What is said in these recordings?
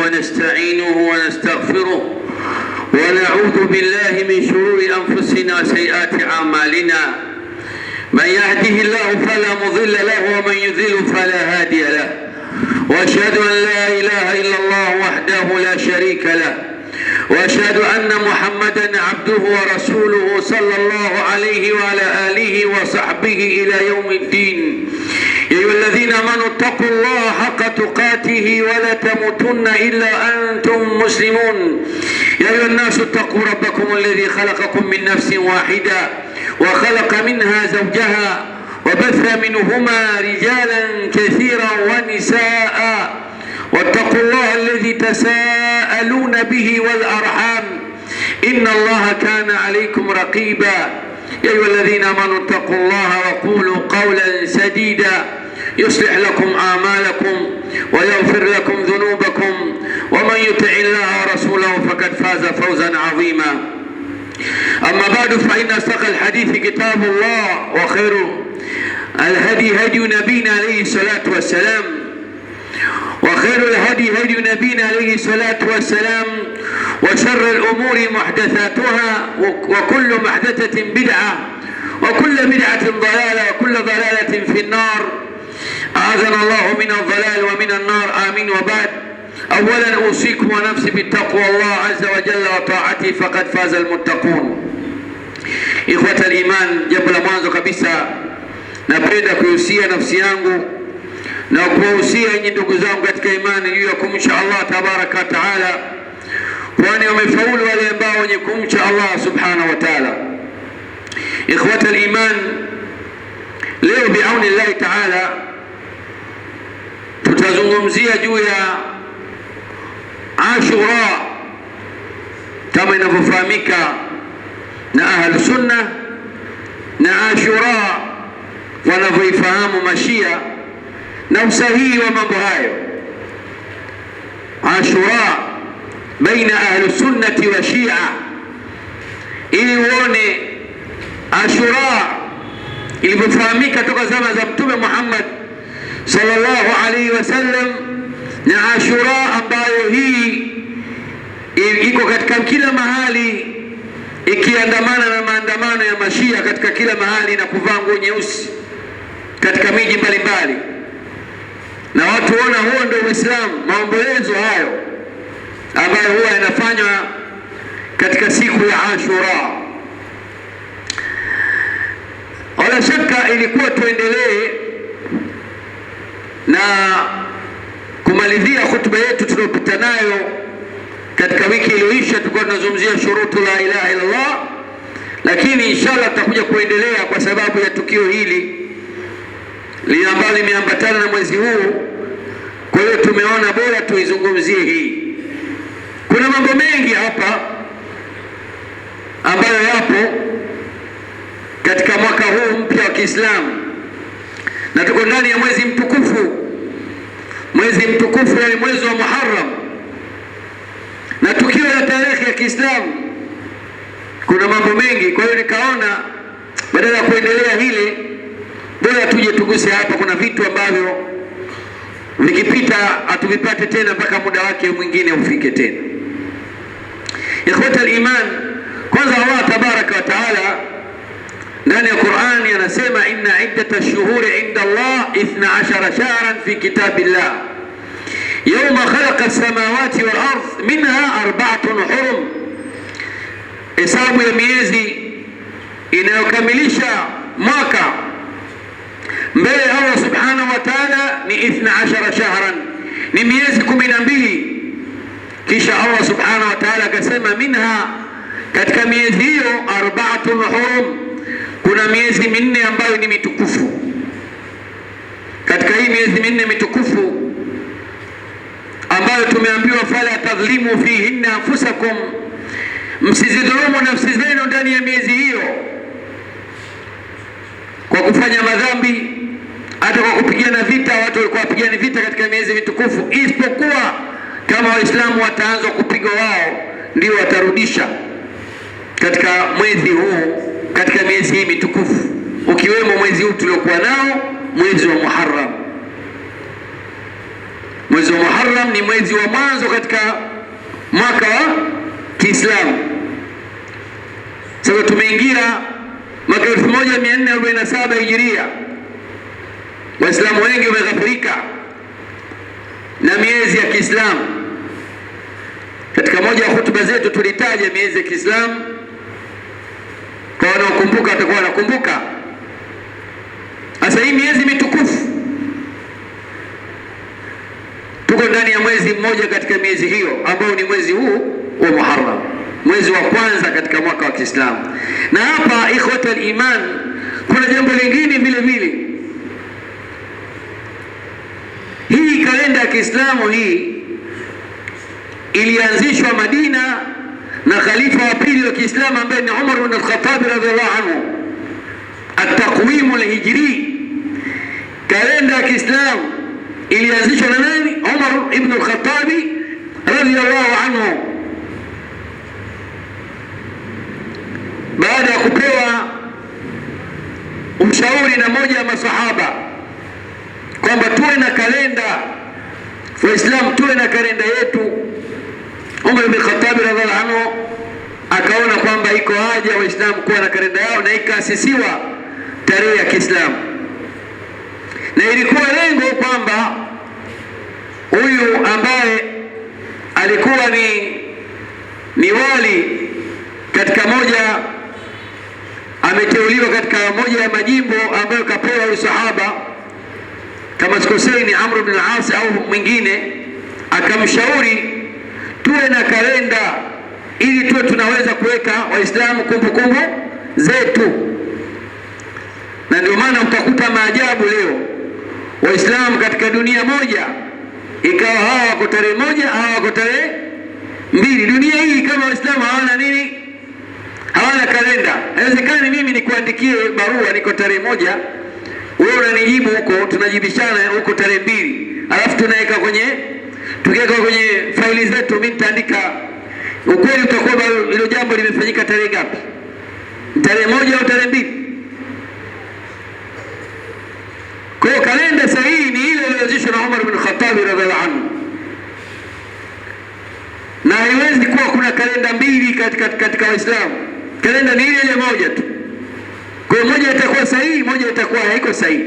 ونستعينه ونستغفره ونعوذ بالله من شرور أنفسنا وسيئات أعمالنا. من يهده الله فلا مضل له ومن يضلل فلا هادي له. وأشهد أن لا إله إلا الله وحده لا شريك له، وأشهد أن محمدا عبده ورسوله صلى الله عليه وعلى آله وصحبه إلى يوم الدين. يا أيها الذين آمنوا اتقوا الله حق تقاته ولا تموتن إلا أنتم مسلمون. يا أيها الناس اتقوا ربكم الذي خلقكم من نفس واحدة وخلق منها زوجها وبث منهما رجالا كثيرا ونساء، واتقوا الله الذي تساءلون به والأرحام إن الله كان عليكم رقيبا. يا أيها الذين آمنوا اتقوا الله وقولوا قولا سديدا يصلح لكم أعمالكم ويغفر لكم ذنوبكم، ومن يطع الله ورسوله فقد فاز فوزا عظيما. أما بعد، فإن أصدق الحديث كتاب الله، وخير الهدي هدي نبينا عليه الصلاة والسلام، وخير الهدي هدي نبينا عليه الصلاة والسلام، وشر الأمور محدثاتها، وكل محدثة بدعة، وكل بدعة ضلالة، وكل ضلالة في النار. أعاذنا الله من الضلال ومن النار، آمين. وبعد، أولا أوصيكم ونفسي بالتقوى الله عز وجل وطاعته فقد فاز المتقون. إخوة الإيمان، jambo la mwanzo kabisa napenda kuhusia nafsi yangu na kuwahusia nyinyi ndugu zangu katika imani juu ya kumcha Allah tabaraka wa taala, kwani wamefaulu wale ambao wenye kumcha Allah subhanahu wa taala. Ikhwata al-iman, leo biauni Allah taala tutazungumzia juu ya Ashura kama inavyofahamika na ahlu sunna, na Ashura wanavyoifahamu mashia na usahihi wa mambo hayo. Ashura baina ahlu sunnati wa shia, ili uone Ashura ilivyofahamika toka zama za Mtume Muhammad sallallahu alaihi wasallam, na Ashura ambayo hii iko katika kila mahali, ikiandamana na maandamano ya mashia katika kila mahali na kuvaa nguo nyeusi katika miji mbalimbali, na watu waona huo ndio Uislamu. Maombolezo hayo ambayo huwa yanafanywa katika siku ya Ashura. Wala shaka ilikuwa tuendelee na kumalizia hutuba yetu tuliyopita nayo katika wiki iliyoisha. Tulikuwa tunazungumzia shurutu la ilaha illa Allah, lakini inshallah tutakuja kuendelea kwa sababu ya tukio hili ambalo limeambatana na mwezi huu. Kwa hiyo tumeona bora tuizungumzie hii. Kuna mambo mengi hapa ambayo yapo katika mwaka huu mpya wa Kiislamu, na tuko ndani ya mwezi mtukufu, yani mwezi wa Muharram, na tukio la tarehe ya Kiislamu. Kuna mambo mengi, kwa hiyo nikaona badala ya kuendelea hili bora tuje tuguse hapa. Kuna vitu ambavyo vikipita hatuvipate tena mpaka muda wake mwingine ufike tena. Ikhwata al-iman, kwanza Allah tabaraka wa taala ndani ya Qur'ani anasema, inna iddata ash-shuhuri 'inda Allah 12 shahran fi kitabillah yawma khalaqa as-samawati wal ardh minha 4 hurum. Hesabu ya miezi inayokamilisha mwaka mbele ya Allah subhanahu wa ta'ala ni 12 shahran, ni miezi 12. Kisha Allah subhanahu wa ta'ala akasema, minha, katika miezi hiyo, 4 hurum, kuna miezi minne ambayo ni mitukufu. Katika hii miezi minne mitukufu ambayo tumeambiwa, fala tadhlimu fihinna anfusakum, msizidhulumu nafsi zenu ndani ya miezi hiyo kwa kufanya madhambi, hata kwa kupigana vita. Watu walikuwa wapigana vita katika miezi mitukufu, isipokuwa kama Waislamu wataanza kupigwa wao ndio watarudisha katika mwezi huu, katika miezi hii mitukufu, ukiwemo mwezi huu tuliokuwa nao, mwezi wa Muharram. Mwezi wa Muharram ni mwezi wa mwanzo katika mwaka wa Kiislamu. Sasa tumeingia mwaka 1447 Hijiria. Waislamu wengi wameghafirika na miezi ya Kiislamu. Katika moja ya hutuba zetu tulitaja miezi ya Kiislamu, kwa wanaokumbuka watakuwa wanakumbuka. Sasa hii miezi mitukufu, tuko ndani ya mwezi mmoja katika miezi hiyo ambao ni mwezi huu wa Muharram, mwezi wa kwanza katika mwaka wa Kiislamu. Na hapa ikhwata al-iman, kuna jambo lingine vile vile. Hii kalenda ya Kiislamu hii ilianzishwa Madina na khalifa wa pili wa Kiislamu ambaye ni Umar ibn al-Khattab radhiallahu anhu. At-taqwim al-hijri, kalenda ya Kiislamu ilianzishwa na nani? Umar ibn al-Khattab radhiallahu anhu, baada ya kupewa umshauri na moja ya masahaba kwamba tuwe na kalenda Waislamu, tuwe na kalenda yetu. Umar ibn Khattab radhiallahu anhu akaona kwamba iko haja Waislamu kuwa na kalenda yao, na ikaasisiwa tarehe ya Kiislamu, na ilikuwa lengo kwamba huyu ambaye alikuwa ni wali katika moja, ameteuliwa katika moja ya majimbo ambayo kapewa huyu sahaba, kama sikosei ni Amr ibn al-As au mwingine, akamshauri tuwe na kalenda ili tuwe tunaweza kuweka Waislamu kumbukumbu zetu. Na ndio maana utakuta maajabu leo Waislamu katika dunia moja, ikawa hawa wako tarehe moja, hawa wako tarehe mbili. Dunia hii kama Waislamu hawana nini? Hawana kalenda. Haiwezekani mimi nikuandikie barua niko tarehe moja, wewe unanijibu huko, tunajibishana huko tarehe mbili, alafu tunaweka tukiweka kwenye faili zetu, mimi nitaandika ukweli, utakuwa hilo jambo limefanyika tarehe ngapi? Tarehe moja au tarehe mbili? Kwa hiyo kalenda sahihi ni ile iliyoanzishwa na Umar ibn Khattab radhiallahu anhu, na haiwezi kuwa kuna kalenda mbili katika Waislamu. Kalenda ni ile moja tu. Kwa hiyo moja itakuwa sahihi, moja itakuwa haiko sahihi.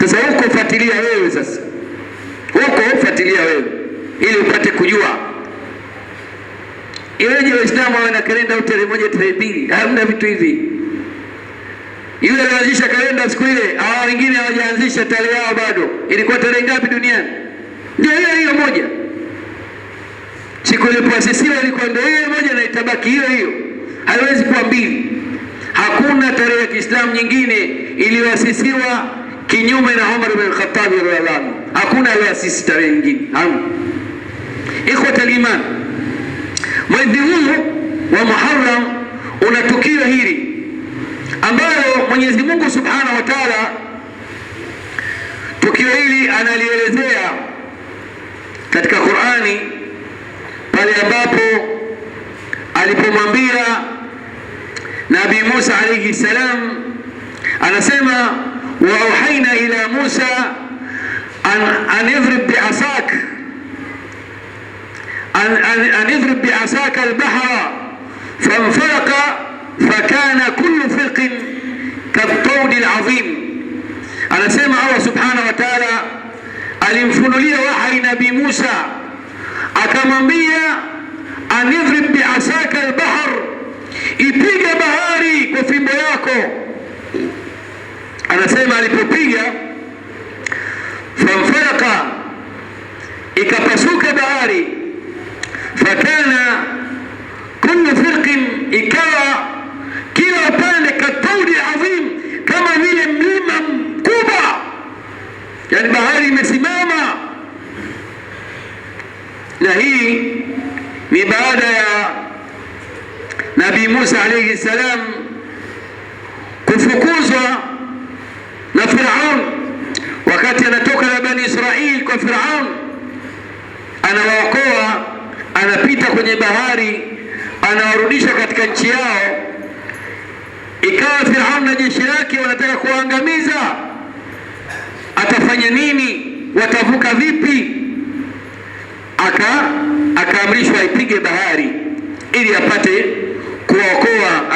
Sasa huko fuatilia wewe, sasa huko fuatilia wewe ili upate kujua. Iweje Waislamu wawe na kalenda tarehe moja tarehe mbili? Hamna vitu hivi. Yule alianzisha kalenda siku ile, hao wengine hawajaanzisha tarehe yao bado. Ilikuwa tarehe ngapi duniani? Ndio hiyo moja. Siku ilipoasisiwa ilikuwa ndio hiyo moja, na itabaki hiyo. Haiwezi kuwa mbili. Hakuna tarehe ya Kiislamu nyingine iliyoasisiwa kinyume na Umar ibn Khattab radhiallahu anhu. Hakuna aliyoasisi tarehe nyingine. Ikhwata al-iman, mwezi huu wa Muharram una tukio hili ambalo Mwenyezi Mungu Subhanahu wa Ta'ala, tukio hili analielezea katika Qur'ani pale ambapo alipomwambia Nabii Musa alayhi salam, anasema wa auhaina ila Musa an idrib bi'asak an idrib bi'asaka al-bahra fanfalaqa fakana kullu firqin kattawdi al-azim. Anasema Allah subhanahu wa ta'ala alimfunulia wahyi Nabii Musa, akamwambia anidhrib bi'asaka al-bahr, ipiga bahari kwa fimbo yako. Anasema alipopiga, fanfalaqa, ikapasuka bahari, fakana kullu firqin, ikawa kila upande kattawdi azim, kama vile mlima mkubwa, yani bahari imesimama. Na hii ni baada ya Nabii Musa alayhi salam kufukuzwa na Firaun, wakati anatoka na Bani Israili kwa Firaun, anawaokoa, anapita kwenye bahari, anawarudisha katika nchi yao. Ikawa Firaun na jeshi lake wanataka kuangamiza. Atafanya nini? watavuka vipi? Akaamrishwa aipige bahari ili apate kuwaokoa,